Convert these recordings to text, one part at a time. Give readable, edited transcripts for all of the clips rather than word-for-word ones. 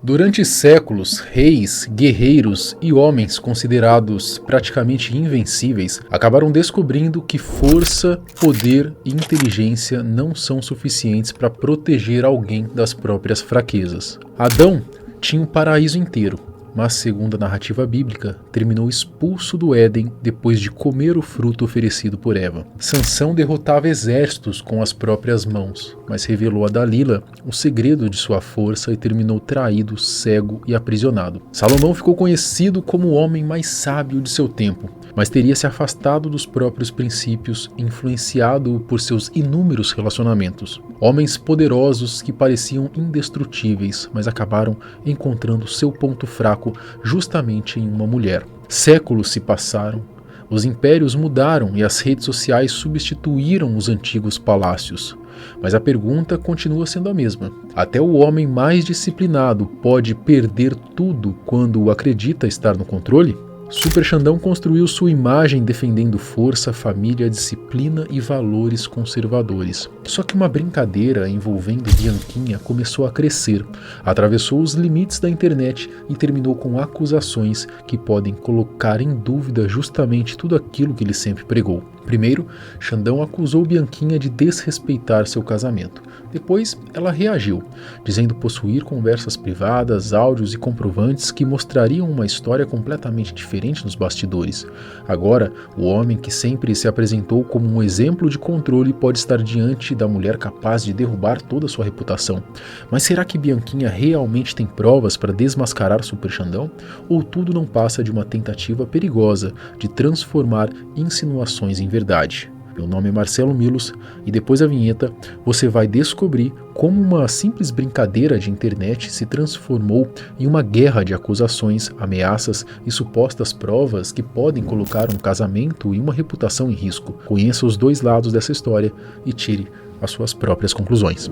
Durante séculos, reis, guerreiros e homens considerados praticamente invencíveis acabaram descobrindo que força, poder e inteligência não são suficientes para proteger alguém das próprias fraquezas. Adão tinha o paraíso inteiro, mas segundo a narrativa bíblica, terminou expulso do Éden depois de comer o fruto oferecido por Eva. Sansão derrotava exércitos com as próprias mãos, mas revelou a Dalila o segredo de sua força e terminou traído, cego e aprisionado. Salomão ficou conhecido como o homem mais sábio de seu tempo, mas teria se afastado dos próprios princípios, influenciado por seus inúmeros relacionamentos. Homens poderosos que pareciam indestrutíveis, mas acabaram encontrando seu ponto fraco justamente em uma mulher. Séculos se passaram, os impérios mudaram e as redes sociais substituíram os antigos palácios. Mas a pergunta continua sendo a mesma. Até o homem mais disciplinado pode perder tudo quando acredita estar no controle? Super Xandão construiu sua imagem defendendo força, família, disciplina e valores conservadores. Só que uma brincadeira envolvendo Bianquinha começou a crescer, atravessou os limites da internet e terminou com acusações que podem colocar em dúvida justamente tudo aquilo que ele sempre pregou. Primeiro, Xandão acusou Bianquinha de desrespeitar seu casamento. Depois, ela reagiu, dizendo possuir conversas privadas, áudios e comprovantes que mostrariam uma história completamente diferente nos bastidores. Agora, o homem que sempre se apresentou como um exemplo de controle pode estar diante da mulher capaz de derrubar toda a sua reputação. Mas será que Bianquinha realmente tem provas para desmascarar Super Xandão? Ou tudo não passa de uma tentativa perigosa de transformar insinuações em verdade? Meu nome é Marcelo Milos e depois da vinheta você vai descobrir como uma simples brincadeira de internet se transformou em uma guerra de acusações, ameaças e supostas provas que podem colocar um casamento e uma reputação em risco. Conheça os dois lados dessa história e tire as suas próprias conclusões.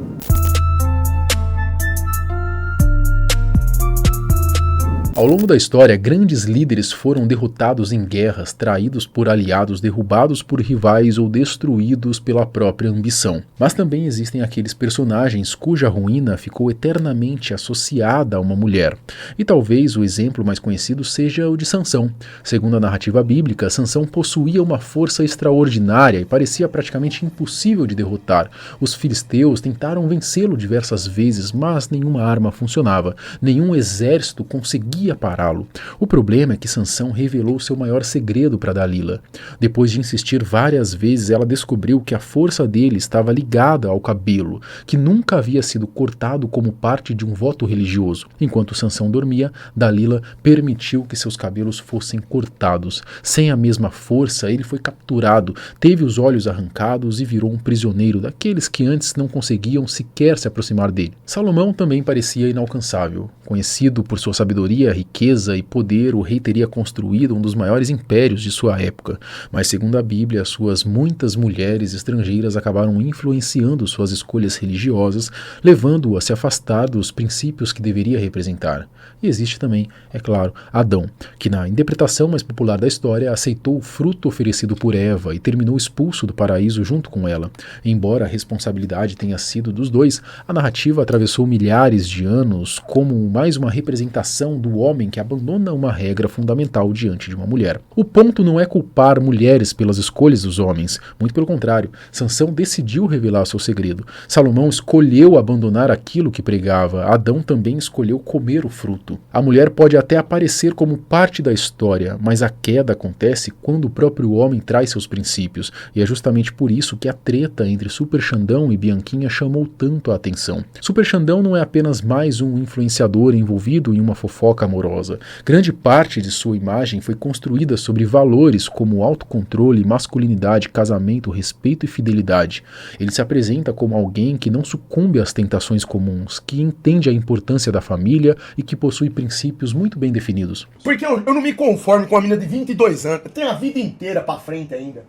Ao longo da história, grandes líderes foram derrotados em guerras, traídos por aliados, derrubados por rivais ou destruídos pela própria ambição. Mas também existem aqueles personagens cuja ruína ficou eternamente associada a uma mulher. E talvez o exemplo mais conhecido seja o de Sansão. Segundo a narrativa bíblica, Sansão possuía uma força extraordinária e parecia praticamente impossível de derrotar. Os filisteus tentaram vencê-lo diversas vezes, mas nenhuma arma funcionava, nenhum exército conseguia pará-lo. O problema é que Sansão revelou seu maior segredo para Dalila. Depois de insistir várias vezes, ela descobriu que a força dele estava ligada ao cabelo, que nunca havia sido cortado como parte de um voto religioso. Enquanto Sansão dormia, Dalila permitiu que seus cabelos fossem cortados. Sem a mesma força, ele foi capturado, teve os olhos arrancados e virou um prisioneiro daqueles que antes não conseguiam sequer se aproximar dele. Salomão também parecia inalcançável. Conhecido por sua sabedoria, riqueza e poder, o rei teria construído um dos maiores impérios de sua época, mas segundo a Bíblia, suas muitas mulheres estrangeiras acabaram influenciando suas escolhas religiosas, levando-o a se afastar dos princípios que deveria representar. E existe também, é claro, Adão, que na interpretação mais popular da história aceitou o fruto oferecido por Eva e terminou expulso do paraíso junto com ela. Embora a responsabilidade tenha sido dos dois, a narrativa atravessou milhares de anos como mais uma representação do homem que abandona uma regra fundamental diante de uma mulher. O ponto não é culpar mulheres pelas escolhas dos homens, muito pelo contrário, Sansão decidiu revelar seu segredo. Salomão escolheu abandonar aquilo que pregava, Adão também escolheu comer o fruto. A mulher pode até aparecer como parte da história, mas a queda acontece quando o próprio homem traz seus princípios, e é justamente por isso que a treta entre Super Xandão e Bianquinha chamou tanto a atenção. Super Xandão não é apenas mais um influenciador envolvido em uma fofoca amorosa. Grande parte de sua imagem foi construída sobre valores como autocontrole, masculinidade, casamento, respeito e fidelidade. Ele se apresenta como alguém que não sucumbe às tentações comuns, que entende a importância da família e que possui princípios muito bem definidos. Porque eu não me conformo com uma menina de 22 anos. Eu tenho a vida inteira pra frente ainda.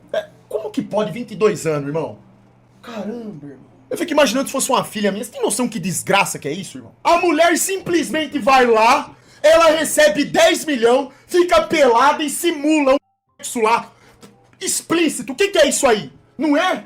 Como que pode 22 anos, irmão? Caramba, irmão. Eu fico imaginando se fosse uma filha minha. Você tem noção que desgraça que é isso, irmão? A mulher simplesmente vai lá, ela recebe 10 milhões, fica pelada e simula um sexo lá explícito. O que é isso aí? Não é?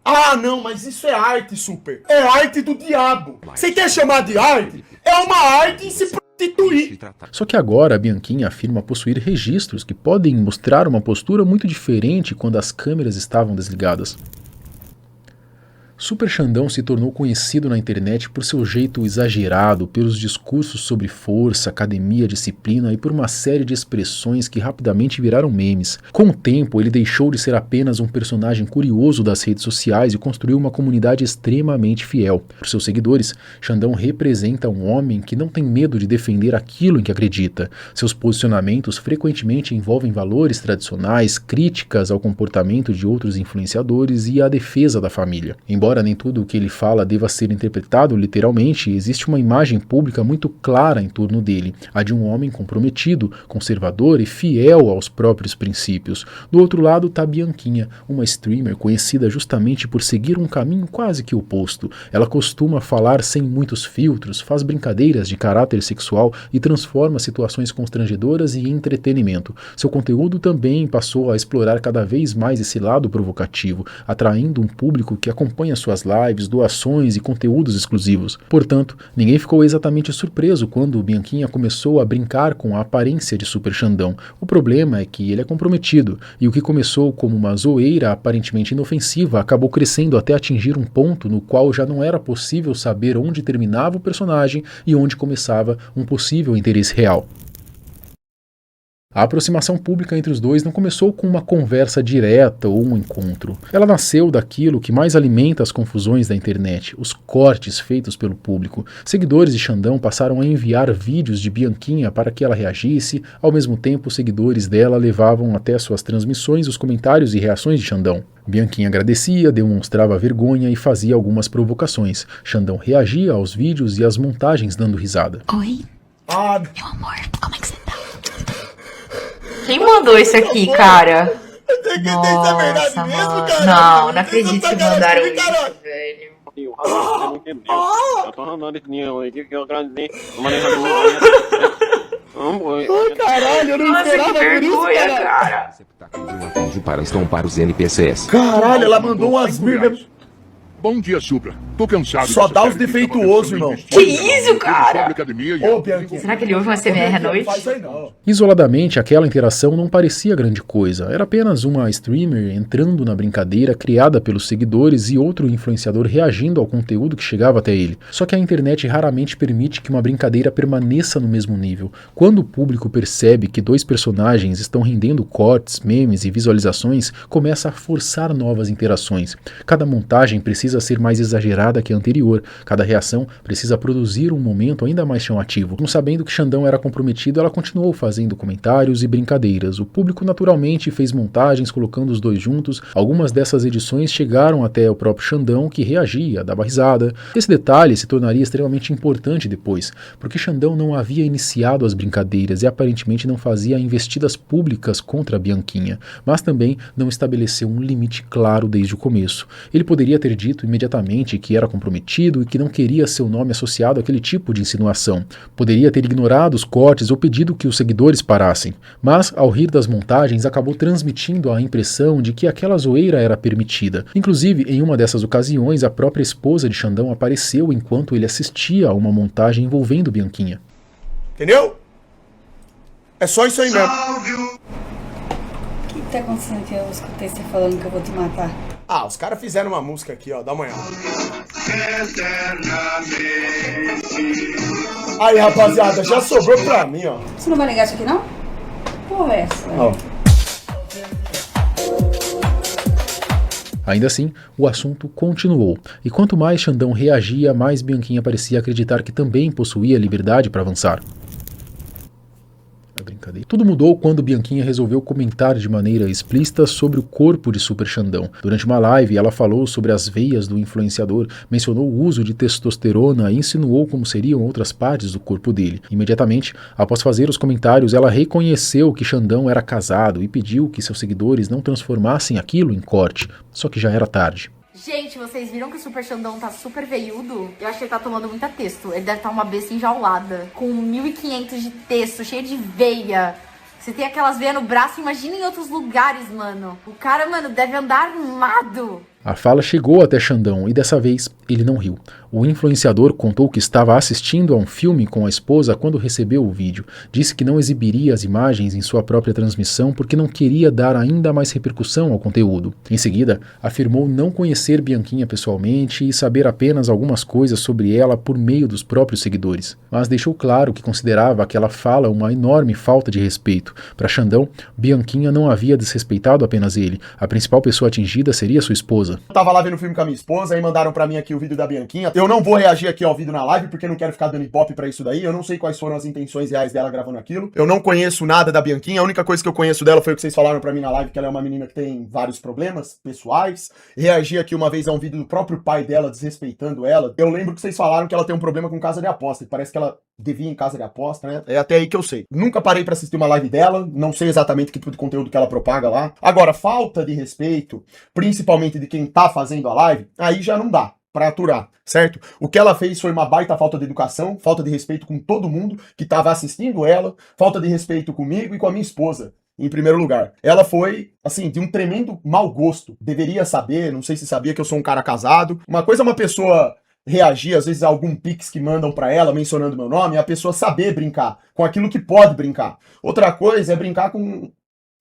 Ah, não, mas isso é arte, Super. É arte do diabo. Você quer chamar de arte? é uma arte em se prostituir. Só que agora a Bianquinha afirma possuir registros que podem mostrar uma postura muito diferente quando as câmeras estavam desligadas. Super Xandão se tornou conhecido na internet por seu jeito exagerado, pelos discursos sobre força, academia, disciplina e por uma série de expressões que rapidamente viraram memes. Com o tempo, ele deixou de ser apenas um personagem curioso das redes sociais e construiu uma comunidade extremamente fiel. Para seus seguidores, Xandão representa um homem que não tem medo de defender aquilo em que acredita. Seus posicionamentos frequentemente envolvem valores tradicionais, críticas ao comportamento de outros influenciadores e a defesa da família. Embora nem tudo o que ele fala deva ser interpretado literalmente, existe uma imagem pública muito clara em torno dele, a de um homem comprometido, conservador e fiel aos próprios princípios. Do outro lado está Bianquinha, uma streamer conhecida justamente por seguir um caminho quase que oposto. Ela costuma falar sem muitos filtros, faz brincadeiras de caráter sexual e transforma situações constrangedoras em entretenimento. Seu conteúdo também passou a explorar cada vez mais esse lado provocativo, atraindo um público que acompanha suas lives, doações e conteúdos exclusivos. Portanto, ninguém ficou exatamente surpreso quando Bianquinha começou a brincar com a aparência de Super Xandão. O problema é que ele é comprometido, e o que começou como uma zoeira aparentemente inofensiva acabou crescendo até atingir um ponto no qual já não era possível saber onde terminava o personagem e onde começava um possível interesse real. A aproximação pública entre os dois não começou com uma conversa direta ou um encontro. Ela nasceu daquilo que mais alimenta as confusões da internet, os cortes feitos pelo público. Seguidores de Xandão passaram a enviar vídeos de Bianquinha para que ela reagisse, ao mesmo tempo seguidores dela levavam até suas transmissões os comentários e reações de Xandão. Bianquinha agradecia, demonstrava vergonha e fazia algumas provocações. Xandão reagia aos vídeos e às montagens dando risada. Oi, Ah, meu amor, como é que você tá? Quem mandou isso aqui, cara? isso é verdade Nossa, mesmo, mano. cara? Não acredito que mandaram comigo, isso, caralho. velho. Você não entendeu. Eu tô andando esse dinheiro aí, que eu agradeço. Caralho, eu não Nossa, que esperava por isso, vergonha, cara. cara. Para estompar os NPCs. Caralho, ela mandou umas mirgas. Bom dia, Supra. Tô cansado. Só dessa dá os série que defeituosos, tava irmão. pensando em Que investir isso, cara? sobre academia e Ô, Bianquinha. Será que ele ouve uma CMR à noite? Faz isso aí não. Isoladamente, aquela interação não parecia grande coisa. Era apenas uma streamer entrando na brincadeira criada pelos seguidores e outro influenciador reagindo ao conteúdo que chegava até ele. Só que a internet raramente permite que uma brincadeira permaneça no mesmo nível. Quando o público percebe que dois personagens estão rendendo cortes, memes e visualizações, começa a forçar novas interações. Cada montagem precisa ser mais exagerada que a anterior. Cada reação precisa produzir um momento ainda mais chamativo. Não sabendo que Xandão era comprometido, ela continuou fazendo comentários e brincadeiras. O público naturalmente fez montagens colocando os dois juntos. Algumas dessas edições chegaram até o próprio Xandão, que reagia, dava risada. Esse detalhe se tornaria extremamente importante depois, porque Xandão não havia iniciado as brincadeiras e aparentemente não fazia investidas públicas contra a Bianquinha, mas também não estabeleceu um limite claro desde o começo. Ele poderia ter dito imediatamente que era comprometido e que não queria seu nome associado àquele tipo de insinuação. Poderia ter ignorado os cortes ou pedido que os seguidores parassem, mas ao rir das montagens acabou transmitindo a impressão de que aquela zoeira era permitida. Inclusive, em uma dessas ocasiões, a própria esposa de Xandão apareceu enquanto ele assistia a uma montagem envolvendo Bianquinha. Entendeu? É só isso aí mesmo. O que tá acontecendo que eu escutei você falando que eu vou te matar? Ah, os caras fizeram uma música aqui, ó. Dá uma olhada. Aí, rapaziada, já sobrou pra mim, ó. Você não vai negar isso aqui, não? Porra, é essa? Ó. Ainda assim, o assunto continuou, e quanto mais Xandão reagia, mais Bianquinha parecia acreditar que também possuía liberdade para avançar. Tudo mudou quando Bianquinha resolveu comentar de maneira explícita sobre o corpo de Super Xandão. Durante uma live, ela falou sobre as veias do influenciador, mencionou o uso de testosterona e insinuou como seriam outras partes do corpo dele. Imediatamente, após fazer os comentários, ela reconheceu que Xandão era casado e pediu que seus seguidores não transformassem aquilo em corte, só que já era tarde. Gente, vocês viram que o Super Xandão tá super veiudo? Eu acho que ele tá tomando muita texto. Ele deve estar uma besta enjaulada, com 1.500 de texto, cheio de veia. Você tem aquelas veias no braço, imagina em outros lugares, mano. O cara, mano, deve andar armado. A fala chegou até Xandão e dessa vez ele não riu. O influenciador contou que estava assistindo a um filme com a esposa quando recebeu o vídeo. Disse que não exibiria as imagens em sua própria transmissão porque não queria dar ainda mais repercussão ao conteúdo. Em seguida, afirmou não conhecer Bianquinha pessoalmente e saber apenas algumas coisas sobre ela por meio dos próprios seguidores. Mas deixou claro que considerava aquela fala uma enorme falta de respeito. Para Xandão, Bianquinha não havia desrespeitado apenas ele. A principal pessoa atingida seria sua esposa. Eu tava lá vendo o filme com a minha esposa, aí mandaram pra mim aqui o vídeo da Bianquinha. Eu não vou reagir aqui ao vídeo na live, porque eu não quero ficar dando ibope pra isso daí. Eu não sei quais foram as intenções reais dela gravando aquilo. Eu não conheço nada da Bianquinha. A única coisa que eu conheço dela foi o que vocês falaram pra mim na live, que ela é uma menina que tem vários problemas pessoais. Reagi aqui uma vez a um vídeo do próprio pai dela, desrespeitando ela. Eu lembro que vocês falaram que ela tem um problema com casa de aposta. E parece que ela devia em casa de aposta, né? É até aí que eu sei. Nunca parei pra assistir uma live dela. Não sei exatamente que tipo de conteúdo que ela propaga lá. Agora, falta de respeito, principalmente de quem tá fazendo a live, aí já não dá pra aturar, certo? O que ela fez foi uma baita falta de educação, falta de respeito com todo mundo que tava assistindo ela, falta de respeito comigo e com a minha esposa, em primeiro lugar. Ela foi, assim, de um tremendo mau gosto. Deveria saber, não sei se sabia que eu sou um cara casado. Uma coisa é uma pessoa reagir, às vezes, a algum pix que mandam pra ela mencionando meu nome, e a pessoa saber brincar com aquilo que pode brincar. Outra coisa é brincar com...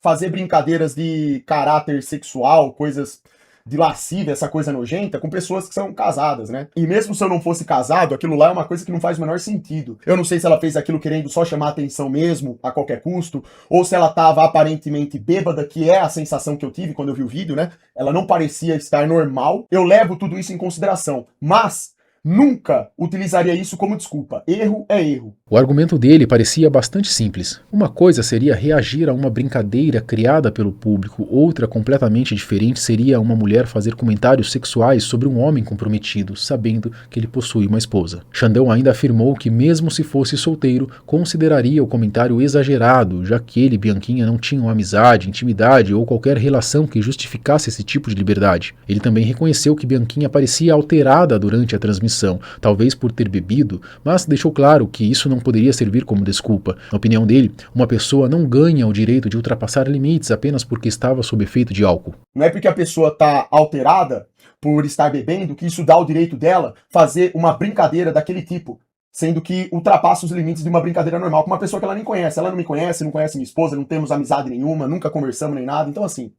fazer brincadeiras de caráter sexual, coisas de lascívia, essa coisa nojenta, com pessoas que são casadas, né? E mesmo se eu não fosse casado, aquilo lá é uma coisa que não faz o menor sentido. Eu não sei se ela fez aquilo querendo só chamar atenção mesmo, a qualquer custo, ou se ela tava aparentemente bêbada, que é a sensação que eu tive quando eu vi o vídeo, né? Ela não parecia estar normal. Eu levo tudo isso em consideração, mas nunca utilizaria isso como desculpa. Erro é erro. O argumento dele parecia bastante simples. Uma coisa seria reagir a uma brincadeira criada pelo público, outra completamente diferente seria uma mulher fazer comentários sexuais sobre um homem comprometido, sabendo que ele possui uma esposa. Xandão ainda afirmou que mesmo se fosse solteiro, consideraria o comentário exagerado, já que ele e Bianquinha não tinham amizade, intimidade ou qualquer relação que justificasse esse tipo de liberdade. Ele também reconheceu que Bianquinha parecia alterada durante a transmissão, talvez por ter bebido, mas deixou claro que isso não poderia servir como desculpa. Na opinião dele, uma pessoa não ganha o direito de ultrapassar limites apenas porque estava sob efeito de álcool. Não é porque a pessoa está alterada por estar bebendo que isso dá o direito dela fazer uma brincadeira daquele tipo, sendo que ultrapassa os limites de uma brincadeira normal com uma pessoa que ela nem conhece. Ela não me conhece, não conhece minha esposa, não temos amizade nenhuma, nunca conversamos nem nada. Então assim,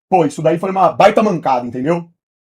pô, isso daí foi uma baita mancada, entendeu?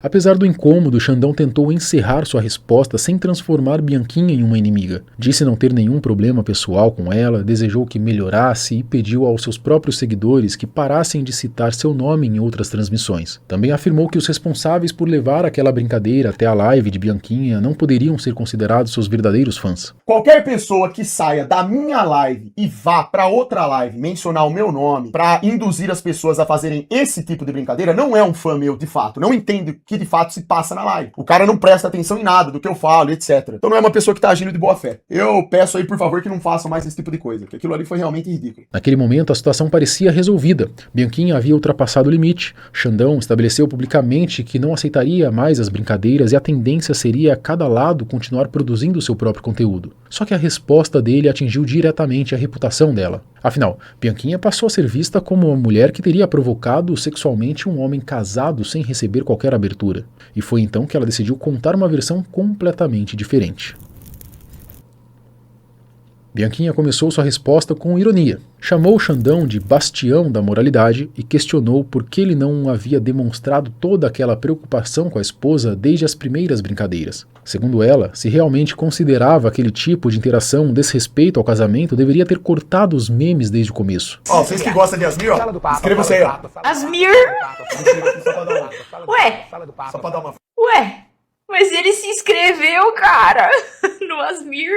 Apesar do incômodo, Xandão tentou encerrar sua resposta sem transformar Bianquinha em uma inimiga. Disse não ter nenhum problema pessoal com ela, desejou que melhorasse e pediu aos seus próprios seguidores que parassem de citar seu nome em outras transmissões. Também afirmou que os responsáveis por levar aquela brincadeira até a live de Bianquinha não poderiam ser considerados seus verdadeiros fãs. Qualquer pessoa que saia da minha live e vá pra outra live mencionar o meu nome pra induzir as pessoas a fazerem esse tipo de brincadeira não é um fã meu de fato, não entende que de fato se passa na live. O cara não presta atenção em nada do que eu falo, etc. Então não é uma pessoa que tá agindo de boa fé. Eu peço aí, por favor, que não façam mais esse tipo de coisa, porque aquilo ali foi realmente ridículo. Naquele momento, a situação parecia resolvida. Bianquinha havia ultrapassado o limite. Xandão estabeleceu publicamente que não aceitaria mais as brincadeiras e a tendência seria a cada lado continuar produzindo seu próprio conteúdo. Só que a resposta dele atingiu diretamente a reputação dela. Afinal, Bianquinha passou a ser vista como uma mulher que teria provocado sexualmente um homem casado sem receber qualquer abertura. E foi então que ela decidiu contar uma versão completamente diferente. Bianquinha começou sua resposta com ironia. Chamou Xandão de bastião da moralidade e questionou por que ele não havia demonstrado toda aquela preocupação com a esposa desde as primeiras brincadeiras. Segundo ela, se realmente considerava aquele tipo de interação um desrespeito ao casamento, deveria ter cortado os memes desde o começo. Ó, vocês que gostam de Asmir, ó, inscreva-se aí, ó. Asmir? Ué, Só pra dar uma... ué, mas ele se inscreveu, cara, no Asmir.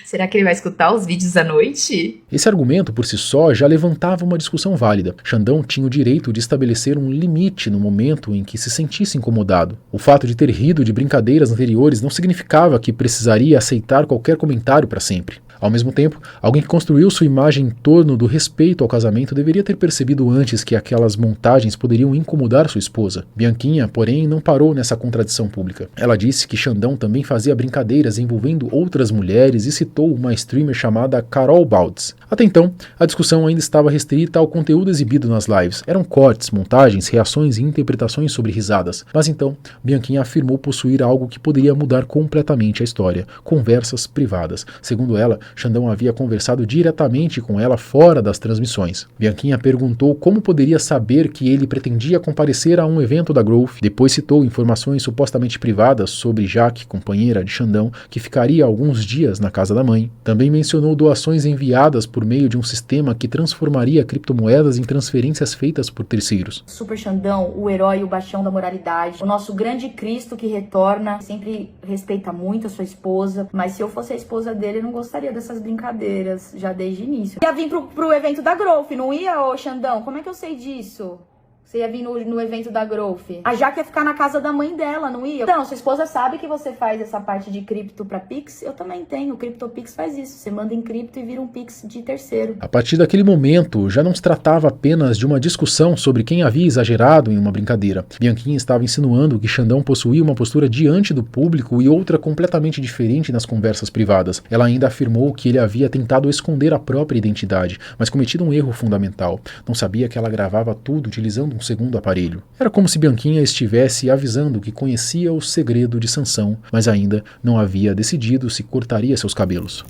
Será que ele vai escutar os vídeos à noite? Esse argumento por si só já levantava uma discussão válida. Xandão tinha o direito de estabelecer um limite no momento em que se sentisse incomodado. O fato de ter rido de brincadeiras anteriores não significava que precisaria aceitar qualquer comentário para sempre. Ao mesmo tempo, alguém que construiu sua imagem em torno do respeito ao casamento deveria ter percebido antes que aquelas montagens poderiam incomodar sua esposa. Bianquinha, porém, não parou nessa contradição pública. Ela disse que Xandão também fazia brincadeiras envolvendo outras mulheres e citou uma streamer chamada Carol Baltz. Até então, a discussão ainda estava restrita ao conteúdo exibido nas lives. Eram cortes, montagens, reações e interpretações sobre risadas. Mas então, Bianquinha afirmou possuir algo que poderia mudar completamente a história: conversas privadas. Segundo ela, Xandão havia conversado diretamente com ela fora das transmissões. Bianquinha perguntou como poderia saber que ele pretendia comparecer a um evento da Growth. Depois citou informações supostamente privadas sobre Jaque, companheira de Xandão, que ficaria alguns dias na casa da mãe. Também mencionou doações enviadas por meio de um sistema que transformaria criptomoedas em transferências feitas por terceiros. Super Xandão, o herói, o bastião da moralidade, o nosso grande Cristo que retorna, sempre respeita muito a sua esposa, mas se eu fosse a esposa dele, eu não gostaria dessas brincadeiras, já desde o início. Ia vir pro evento da Growth, não ia, ô Xandão? Como é que eu sei disso? Você ia vir no evento da Growth. A Jaque ia ficar na casa da mãe dela, não ia? Então, sua esposa sabe que você faz essa parte de cripto pra Pix? Eu também tenho. O CryptoPix faz isso. Você manda em cripto e vira um Pix de terceiro. A partir daquele momento, já não se tratava apenas de uma discussão sobre quem havia exagerado em uma brincadeira. Bianquinha estava insinuando que Xandão possuía uma postura diante do público e outra completamente diferente nas conversas privadas. Ela ainda afirmou que ele havia tentado esconder a própria identidade, mas cometido um erro fundamental. Não sabia que ela gravava tudo utilizando um segundo aparelho. Era como se Bianquinha estivesse avisando que conhecia o segredo de Sansão, mas ainda não havia decidido se cortaria seus cabelos.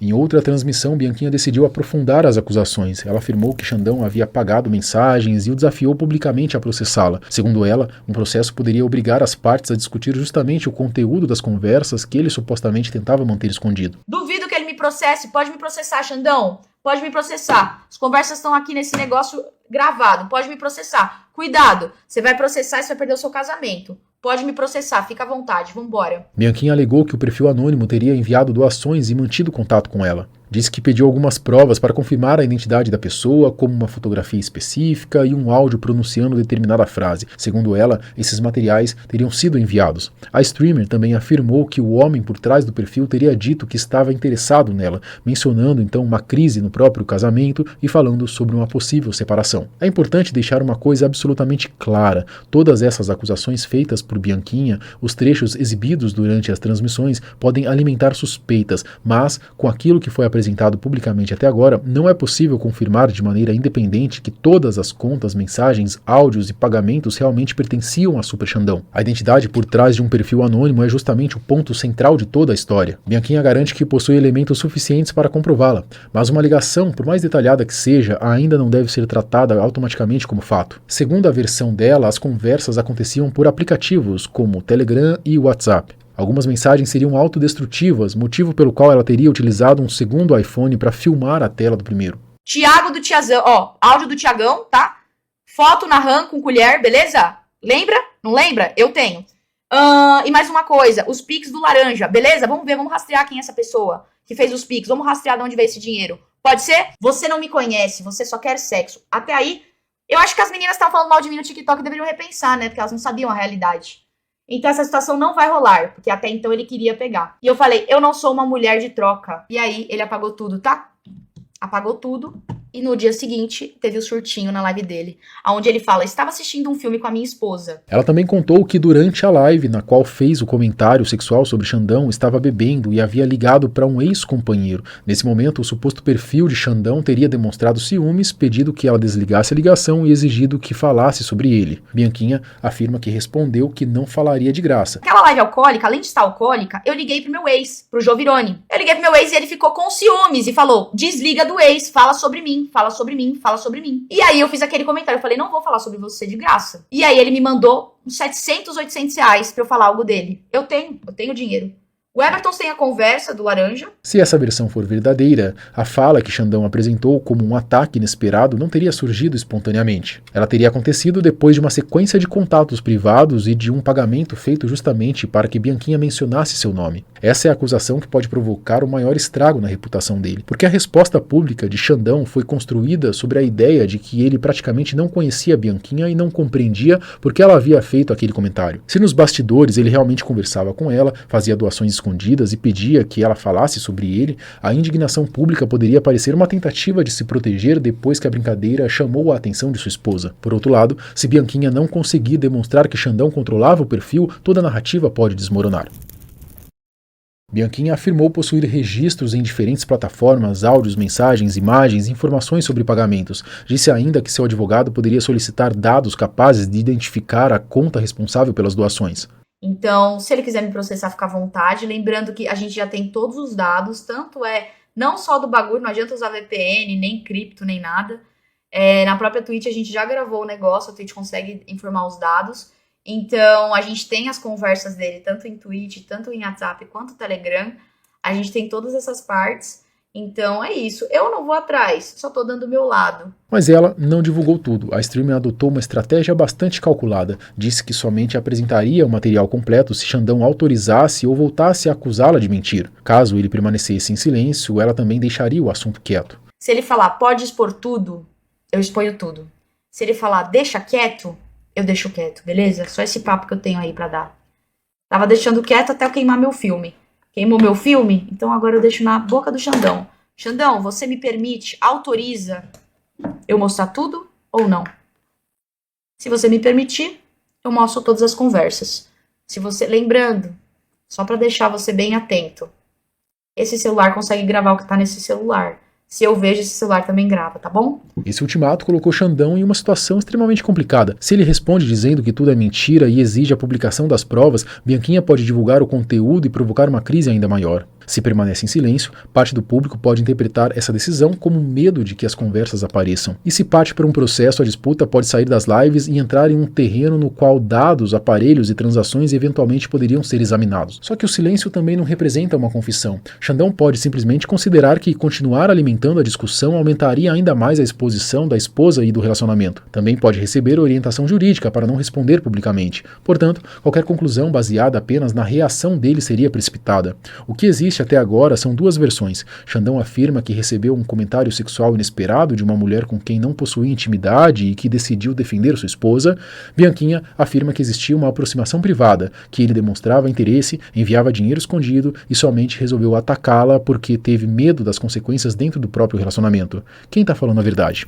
Em outra transmissão, Bianquinha decidiu aprofundar as acusações. Ela afirmou que Xandão havia apagado mensagens e o desafiou publicamente a processá-la. Segundo ela, um processo poderia obrigar as partes a discutir justamente o conteúdo das conversas que ele supostamente tentava manter escondido. Duvido que ele me processe. Pode me processar, Xandão. Pode me processar. As conversas estão aqui nesse negócio gravado. Pode me processar. Cuidado, você vai processar e você vai perder o seu casamento. Pode me processar, fica à vontade, vambora. Bianquinha alegou que o perfil anônimo teria enviado doações e mantido contato com ela. Disse que pediu algumas provas para confirmar a identidade da pessoa, como uma fotografia específica e um áudio pronunciando determinada frase. Segundo ela, esses materiais teriam sido enviados. A streamer também afirmou que o homem por trás do perfil teria dito que estava interessado nela, mencionando então uma crise no próprio casamento e falando sobre uma possível separação. É importante deixar uma coisa absolutamente clara: todas essas acusações feitas por Bianquinha, os trechos exibidos durante as transmissões, podem alimentar suspeitas, mas com aquilo que foi apresentado publicamente até agora, não é possível confirmar de maneira independente que todas as contas, mensagens, áudios e pagamentos realmente pertenciam a Super Xandão. A identidade por trás de um perfil anônimo é justamente o ponto central de toda a história. Bianquinha garante que possui elementos suficientes para comprová-la, mas uma ligação, por mais detalhada que seja, ainda não deve ser tratada automaticamente como fato. Segundo a versão dela, as conversas aconteciam por aplicativos como Telegram e WhatsApp. Algumas mensagens seriam autodestrutivas, motivo pelo qual ela teria utilizado um segundo iPhone para filmar a tela do primeiro. Tiago do Tiazão, ó, áudio do Tiagão, tá? Foto na RAM com colher, beleza? Lembra? Não lembra? Eu tenho. E mais uma coisa, os Pix do Laranja, beleza? Vamos ver, vamos rastrear quem é essa pessoa que fez os Pix, vamos rastrear de onde veio esse dinheiro. Pode ser? Você não me conhece, você só quer sexo. Até aí, eu acho que as meninas que estavam falando mal de mim no TikTok deveriam repensar, né? Porque elas não sabiam a realidade. Então essa situação não vai rolar, porque até então ele queria pegar. E eu falei, eu não sou uma mulher de troca. E aí ele apagou tudo, tá? Apagou tudo. E no dia seguinte, teve o surtinho na live dele, onde ele fala, estava assistindo um filme com a minha esposa. Ela também contou que durante a live, na qual fez o comentário sexual sobre Xandão, estava bebendo e havia ligado para um ex-companheiro. Nesse momento, o suposto perfil de Xandão teria demonstrado ciúmes, pedido que ela desligasse a ligação e exigido que falasse sobre ele. Bianquinha afirma que respondeu que não falaria de graça. Aquela live alcoólica, além de estar alcoólica, eu liguei pro meu ex, pro Jovirone. Eu liguei pro meu ex e ele ficou com ciúmes e falou, desliga do ex, fala sobre mim. Fala sobre mim, fala sobre mim. E aí eu fiz aquele comentário, eu falei, não vou falar sobre você de graça. E aí ele me mandou uns 700, 800 reais pra eu falar algo dele. Eu tenho dinheiro. O Everton tem a conversa do Laranja. Se essa versão for verdadeira, a fala que Xandão apresentou como um ataque inesperado não teria surgido espontaneamente. Ela teria acontecido depois de uma sequência de contatos privados e de um pagamento feito justamente para que Bianquinha mencionasse seu nome. Essa é a acusação que pode provocar o maior estrago na reputação dele, porque a resposta pública de Xandão foi construída sobre a ideia de que ele praticamente não conhecia Bianquinha e não compreendia por que ela havia feito aquele comentário. Se nos bastidores ele realmente conversava com ela, fazia doações escondidas e pedia que ela falasse sobre ele, a indignação pública poderia parecer uma tentativa de se proteger depois que a brincadeira chamou a atenção de sua esposa. Por outro lado, se Bianquinha não conseguir demonstrar que Xandão controlava o perfil, toda a narrativa pode desmoronar. Bianquinha afirmou possuir registros em diferentes plataformas, áudios, mensagens, imagens e informações sobre pagamentos. Disse ainda que seu advogado poderia solicitar dados capazes de identificar a conta responsável pelas doações. Então, se ele quiser me processar, fica à vontade. Lembrando que a gente já tem todos os dados, tanto não só do bagulho, não adianta usar VPN, nem cripto, nem nada. Na própria Twitch a gente já gravou o negócio, a Twitch consegue informar os dados. Então, a gente tem as conversas dele, tanto em Twitch, tanto em WhatsApp, quanto Telegram. A gente tem todas essas partes. Então, é isso. Eu não vou atrás, só tô dando o meu lado. Mas ela não divulgou tudo. A streamer adotou uma estratégia bastante calculada. Disse que somente apresentaria o material completo se Xandão autorizasse ou voltasse a acusá-la de mentir. Caso ele permanecesse em silêncio, ela também deixaria o assunto quieto. Se ele falar, pode expor tudo, eu exponho tudo. Se ele falar, deixa quieto, eu deixo quieto, beleza? Só esse papo que eu tenho aí pra dar. Tava deixando quieto até eu queimar meu filme. Queimou meu filme? Então agora eu deixo na boca do Xandão. Xandão, você me permite, autoriza eu mostrar tudo ou não? Se você me permitir, eu mostro todas as conversas. Lembrando, só pra deixar você bem atento, esse celular consegue gravar o que tá nesse celular. Se eu vejo, esse celular também grava, tá bom? Esse ultimato colocou Xandão em uma situação extremamente complicada. Se ele responde dizendo que tudo é mentira e exige a publicação das provas, Bianquinha pode divulgar o conteúdo e provocar uma crise ainda maior. Se permanece em silêncio, parte do público pode interpretar essa decisão como medo de que as conversas apareçam. E se parte para um processo, a disputa pode sair das lives e entrar em um terreno no qual dados, aparelhos e transações eventualmente poderiam ser examinados. Só que o silêncio também não representa uma confissão. Xandão pode simplesmente considerar que continuar alimentando a discussão aumentaria ainda mais a exposição da esposa e do relacionamento. Também pode receber orientação jurídica para não responder publicamente. Portanto, qualquer conclusão baseada apenas na reação dele seria precipitada. O que existe até agora são duas versões. Xandão afirma que recebeu um comentário sexual inesperado de uma mulher com quem não possuía intimidade e que decidiu defender sua esposa. Bianquinha afirma que existia uma aproximação privada, que ele demonstrava interesse, enviava dinheiro escondido e somente resolveu atacá-la porque teve medo das consequências dentro do próprio relacionamento. Quem tá falando a verdade?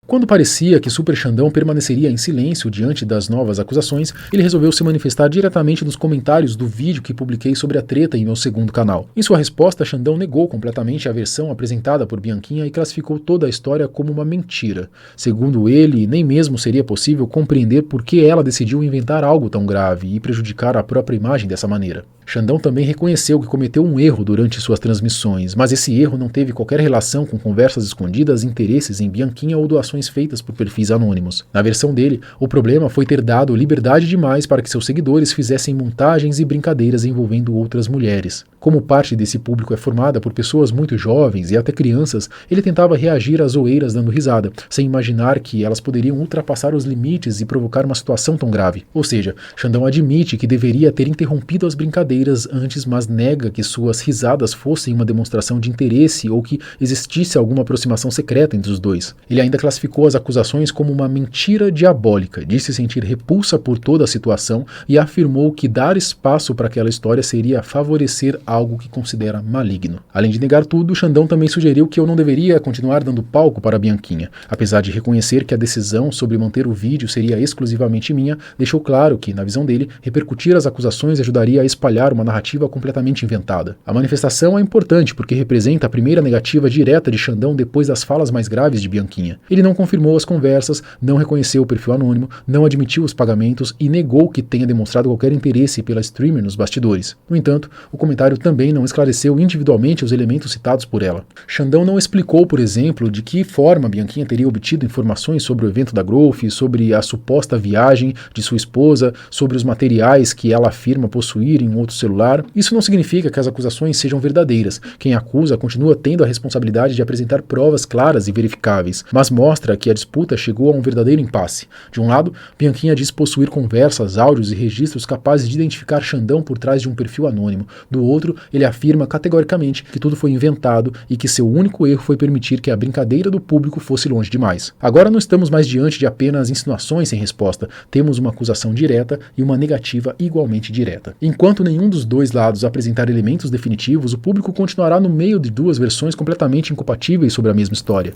Quando parecia que Super Xandão permaneceria em silêncio diante das novas acusações, ele resolveu se manifestar diretamente nos comentários do vídeo que publiquei sobre a treta em meu segundo canal. Em sua resposta, Xandão negou completamente a versão apresentada por Bianquinha e classificou toda a história como uma mentira. Segundo ele, nem mesmo seria possível compreender por que ela decidiu inventar algo tão grave e prejudicar a própria imagem dessa maneira. Xandão também reconheceu que cometeu um erro durante suas transmissões, mas esse erro não teve qualquer relação com conversas escondidas, interesses em Bianquinha ou doações feitas por perfis anônimos. Na versão dele, o problema foi ter dado liberdade demais para que seus seguidores fizessem montagens e brincadeiras envolvendo outras mulheres. Como parte desse público é formada por pessoas muito jovens e até crianças, ele tentava reagir às zoeiras dando risada, sem imaginar que elas poderiam ultrapassar os limites e provocar uma situação tão grave. Ou seja, Xandão admite que deveria ter interrompido as brincadeiras antes, mas nega que suas risadas fossem uma demonstração de interesse ou que existisse alguma aproximação secreta entre os dois. Ele ainda classificou as acusações como uma mentira diabólica, disse sentir repulsa por toda a situação e afirmou que dar espaço para aquela história seria favorecer algo que considera maligno. Além de negar tudo, Xandão também sugeriu que eu não deveria continuar dando palco para Bianquinha. Apesar de reconhecer que a decisão sobre manter o vídeo seria exclusivamente minha, deixou claro que, na visão dele, repercutir as acusações ajudaria a espalhar uma narrativa completamente inventada. A manifestação é importante porque representa a primeira negativa direta de Xandão depois das falas mais graves de Bianquinha. Ele não confirmou as conversas, não reconheceu o perfil anônimo, não admitiu os pagamentos e negou que tenha demonstrado qualquer interesse pela streamer nos bastidores. No entanto, o comentário também não esclareceu individualmente os elementos citados por ela. Xandão não explicou, por exemplo, de que forma Bianquinha teria obtido informações sobre o evento da Growth, sobre a suposta viagem de sua esposa, sobre os materiais que ela afirma possuir em outros do celular. Isso não significa que as acusações sejam verdadeiras. Quem acusa continua tendo a responsabilidade de apresentar provas claras e verificáveis, mas mostra que a disputa chegou a um verdadeiro impasse. De um lado, Bianquinha diz possuir conversas, áudios e registros capazes de identificar Xandão por trás de um perfil anônimo. Do outro, ele afirma categoricamente que tudo foi inventado e que seu único erro foi permitir que a brincadeira do público fosse longe demais. Agora não estamos mais diante de apenas insinuações sem resposta. Temos uma acusação direta e uma negativa igualmente direta. Enquanto nenhum dos dois lados apresentar elementos definitivos, o público continuará no meio de duas versões completamente incompatíveis sobre a mesma história.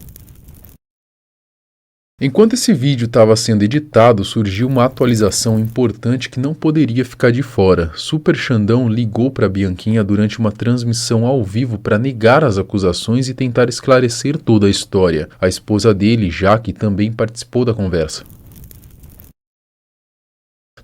Enquanto esse vídeo estava sendo editado, surgiu uma atualização importante que não poderia ficar de fora. Super Xandão ligou para Bianquinha durante uma transmissão ao vivo para negar as acusações e tentar esclarecer toda a história. A esposa dele, Jaque, também participou da conversa.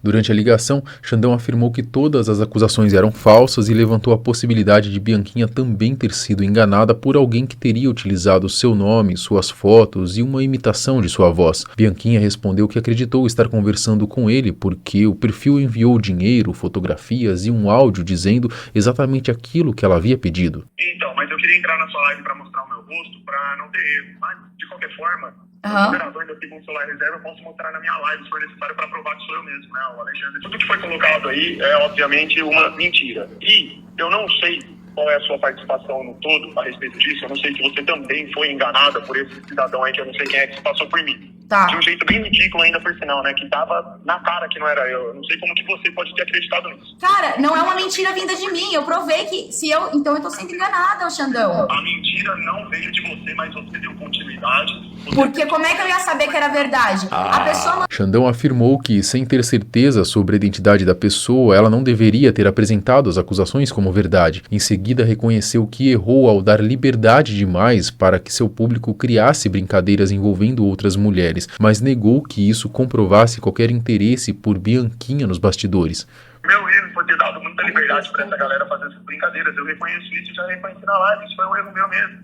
Durante a ligação, Xandão afirmou que todas as acusações eram falsas e levantou a possibilidade de Bianquinha também ter sido enganada por alguém que teria utilizado seu nome, suas fotos e uma imitação de sua voz. Bianquinha respondeu que acreditou estar conversando com ele porque o perfil enviou dinheiro, fotografias e um áudio dizendo exatamente aquilo que ela havia pedido. Então, mas eu queria entrar na sua live para mostrar o meu rosto para não ter erro, mas de qualquer forma... O operador ainda tem um celular reserva, eu posso mostrar na minha live se for necessário para provar que sou eu mesmo, né, o Alexandre. Tudo que foi colocado aí é, obviamente, uma mentira. E eu não sei qual é a sua participação no todo a respeito disso. Eu não sei se você também foi enganada por esse cidadão aí, que eu não sei quem é que se passou por mim. Tá. De um jeito bem ridículo ainda, por sinal, né, que tava na cara que não era eu. Eu não sei como que você pode ter acreditado nisso. Cara, não é uma mentira vinda de mim. Eu provei que se eu... Então eu tô sendo enganada, Xandão. A mentira não veio de você, mas você deu continuidade. Porque como é que eu ia saber que era verdade? A pessoa... Xandão afirmou que, sem ter certeza sobre a identidade da pessoa, ela não deveria ter apresentado as acusações como verdade. Em seguida, reconheceu que errou ao dar liberdade demais para que seu público criasse brincadeiras envolvendo outras mulheres, mas negou que isso comprovasse qualquer interesse por Bianquinha nos bastidores. Meu erro foi ter dado muita liberdade para essa galera fazer essas brincadeiras. Eu reconheço isso e já reconheci na live. Isso foi um erro meu mesmo.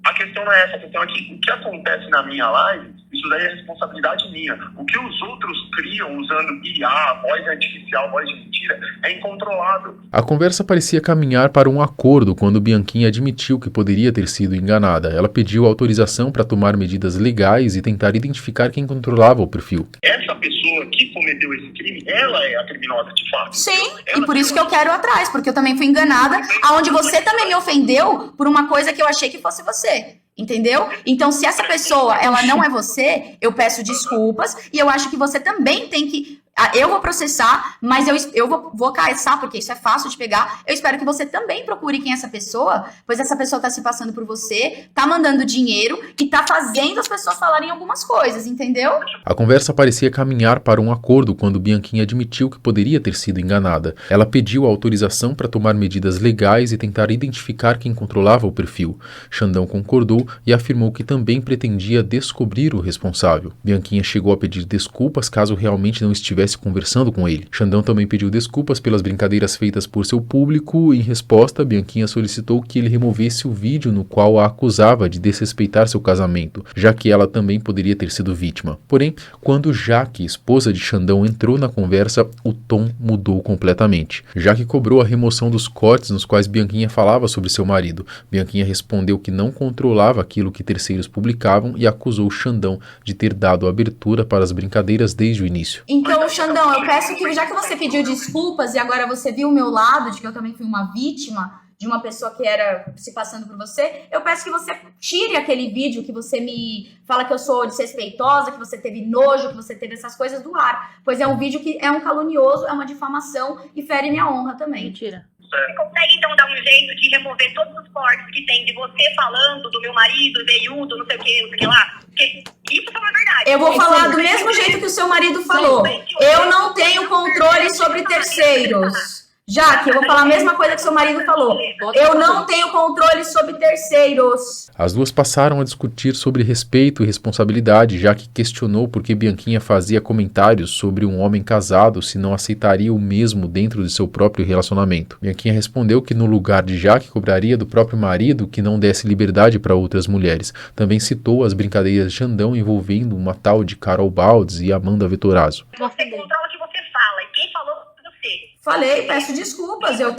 A questão não é essa. A questão é que o que acontece na minha live, isso daí é responsabilidade minha. O que os outros criam usando IA, voz artificial, voz de mentira, é incontrolável. A conversa parecia caminhar para um acordo quando Bianquinha admitiu que poderia ter sido enganada. Ela pediu autorização para tomar medidas legais e tentar identificar quem controlava o perfil. Essa pessoa que cometeu esse crime, ela é a criminosa de fato. Sim, e por isso que eu quero ir atrás, porque eu também fui enganada, aonde você também me ofendeu por uma coisa que eu achei que fosse você. Entendeu? Então, se essa pessoa, ela não é você, eu peço desculpas e eu acho que você também tem que... Eu vou processar, mas eu vou caçar, porque isso é fácil de pegar. Eu espero que você também procure quem é essa pessoa, pois essa pessoa tá se passando por você, tá mandando dinheiro e tá fazendo as pessoas falarem algumas coisas, entendeu? A conversa parecia caminhar para um acordo quando Bianquinha admitiu que poderia ter sido enganada. Ela pediu autorização para tomar medidas legais e tentar identificar quem controlava o perfil. Xandão concordou e afirmou que também pretendia descobrir o responsável. Bianquinha chegou a pedir desculpas caso realmente não estivesse conversando com ele. Xandão também pediu desculpas pelas brincadeiras feitas por seu público. Em resposta, Bianquinha solicitou que ele removesse o vídeo no qual a acusava de desrespeitar seu casamento, já que ela também poderia ter sido vítima. Porém, quando Jaque, esposa de Xandão, entrou na conversa, o tom mudou completamente. Jaque cobrou a remoção dos cortes nos quais Bianquinha falava sobre seu marido. Bianquinha respondeu que não controlava aquilo que terceiros publicavam e acusou Xandão de ter dado abertura para as brincadeiras desde o início. Então, Xandão, eu peço que, já que você pediu desculpas e agora você viu o meu lado, de que eu também fui uma vítima de uma pessoa que era se passando por você, eu peço que você tire aquele vídeo que você me fala que eu sou desrespeitosa, que você teve nojo, que você teve essas coisas do ar. Pois é um vídeo que é um calunioso, é uma difamação e fere minha honra também. Mentira. Você consegue, então, dar um jeito de remover todos os cortes que tem de você falando do meu marido, veiudo, não sei o que lá? Porque isso é uma verdade. Eu vou falar do mesmo jeito que o seu marido falou. Eu não tenho controle sobre terceiros. Jaque, eu vou falar a mesma coisa que seu marido falou. Eu não tenho controle sobre terceiros. As duas passaram a discutir sobre respeito e responsabilidade, Jaque questionou por que Bianquinha fazia comentários sobre um homem casado se não aceitaria o mesmo dentro de seu próprio relacionamento. Bianquinha respondeu que no lugar de Jaque cobraria do próprio marido que não desse liberdade para outras mulheres. Também citou as brincadeiras de Xandão envolvendo uma tal de Carol Baldes e Amanda Vettorazzo. Você controla o que você fala e quem falou você. Falei, peço desculpas, eu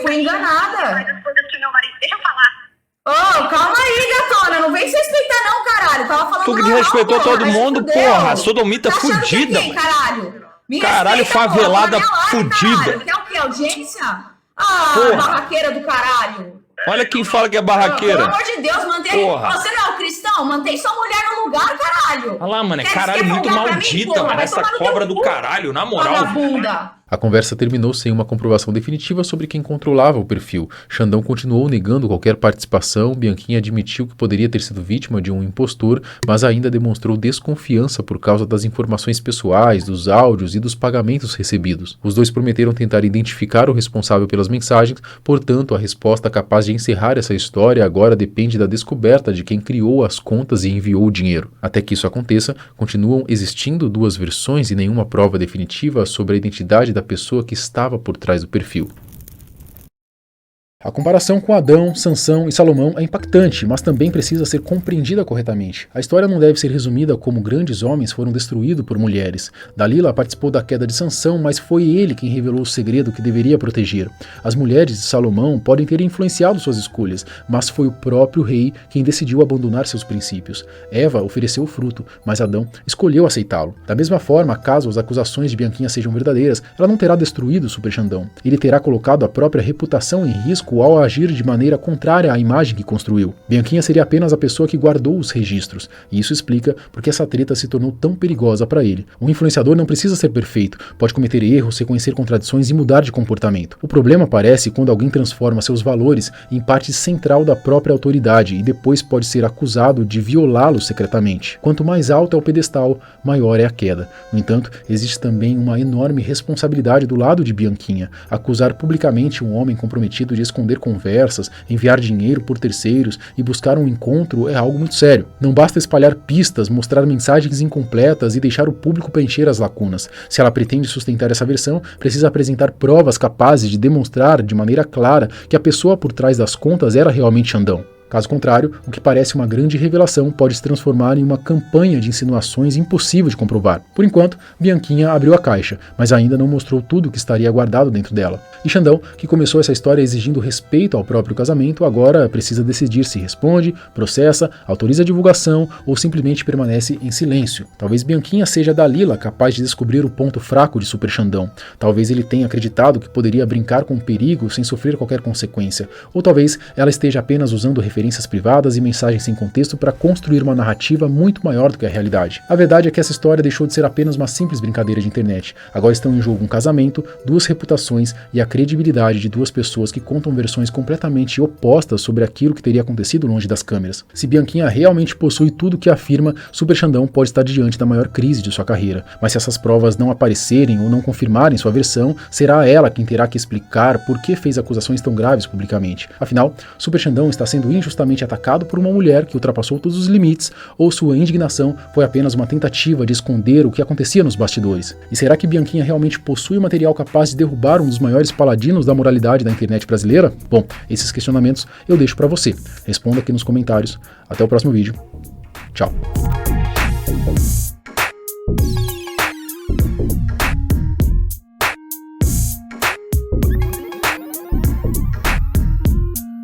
fui enganada. Deixa eu falar. Ô, calma aí, gatona, não vem se respeitar não, caralho. Tava falando Tu que normal, respeitou porra, todo mundo, porra. Sodomita achando que é fudida. quem, caralho? Me Caralho, respeita, favelada porra, tá na minha live, fudida. caralho. Quer o quê, audiência? Ah, Porra. barraqueira do caralho. Olha quem fala que é barraqueira. Pelo amor de Deus, mantém... Porra. Você não é um cristão? Mantém sua mulher no lugar, caralho. Olha lá, mano, é Quer caralho muito folgar pra mim, maldita, porra? mano. Vai Essa tomar no cobra teu do cu, caralho, na moral. vagabunda. A conversa terminou sem uma comprovação definitiva sobre quem controlava o perfil. Xandão continuou negando qualquer participação, Bianquinha admitiu que poderia ter sido vítima de um impostor, mas ainda demonstrou desconfiança por causa das informações pessoais, dos áudios e dos pagamentos recebidos. Os dois prometeram tentar identificar o responsável pelas mensagens, portanto, a resposta capaz de encerrar essa história agora depende da descoberta de quem criou as contas e enviou o dinheiro. Até que isso aconteça, continuam existindo duas versões e nenhuma prova definitiva sobre a identidade da pessoa que estava por trás do perfil. A comparação com Adão, Sansão e Salomão é impactante, mas também precisa ser compreendida corretamente. A história não deve ser resumida como grandes homens foram destruídos por mulheres. Dalila participou da queda de Sansão, mas foi ele quem revelou o segredo que deveria proteger. As mulheres de Salomão podem ter influenciado suas escolhas, mas foi o próprio rei quem decidiu abandonar seus princípios. Eva ofereceu o fruto, mas Adão escolheu aceitá-lo. Da mesma forma, caso as acusações de Bianquinha sejam verdadeiras, ela não terá destruído o Super Xandão. Ele terá colocado a própria reputação em risco ao agir de maneira contrária à imagem que construiu. Bianquinha seria apenas a pessoa que guardou os registros, e isso explica porque essa treta se tornou tão perigosa para ele. Um influenciador não precisa ser perfeito, pode cometer erros, reconhecer contradições e mudar de comportamento. O problema aparece quando alguém transforma seus valores em parte central da própria autoridade e depois pode ser acusado de violá-los secretamente. Quanto mais alto é o pedestal, maior é a queda. No entanto, existe também uma enorme responsabilidade do lado de Bianquinha. Acusar publicamente um homem comprometido de esconder conversas, enviar dinheiro por terceiros e buscar um encontro é algo muito sério. Não basta espalhar pistas, mostrar mensagens incompletas e deixar o público preencher as lacunas. Se ela pretende sustentar essa versão, precisa apresentar provas capazes de demonstrar de maneira clara que a pessoa por trás das contas era realmente Xandão. Caso contrário, o que parece uma grande revelação pode se transformar em uma campanha de insinuações impossível de comprovar. Por enquanto, Bianquinha abriu a caixa, mas ainda não mostrou tudo o que estaria guardado dentro dela. E Xandão, que começou essa história exigindo respeito ao próprio casamento, agora precisa decidir se responde, processa, autoriza a divulgação ou simplesmente permanece em silêncio. Talvez Bianquinha seja Dalila capaz de descobrir o ponto fraco de Super Xandão. Talvez ele tenha acreditado que poderia brincar com o perigo sem sofrer qualquer consequência. Ou talvez ela esteja apenas usando referências privadas e mensagens sem contexto para construir uma narrativa muito maior do que a realidade. A verdade é que essa história deixou de ser apenas uma simples brincadeira de internet. Agora estão em jogo um casamento, duas reputações e a credibilidade de duas pessoas que contam versões completamente opostas sobre aquilo que teria acontecido longe das câmeras. Se Bianquinha realmente possui tudo o que afirma, Super Xandão pode estar diante da maior crise de sua carreira. Mas se essas provas não aparecerem ou não confirmarem sua versão, será ela quem terá que explicar por que fez acusações tão graves publicamente. Afinal, Super Xandão está sendo injustamente atacado por uma mulher que ultrapassou todos os limites, ou sua indignação foi apenas uma tentativa de esconder o que acontecia nos bastidores? E será que Bianquinha realmente possui material capaz de derrubar um dos maiores paladinos da moralidade da internet brasileira? Bom, esses questionamentos eu deixo para você. Responda aqui nos comentários. Até o próximo vídeo. Tchau.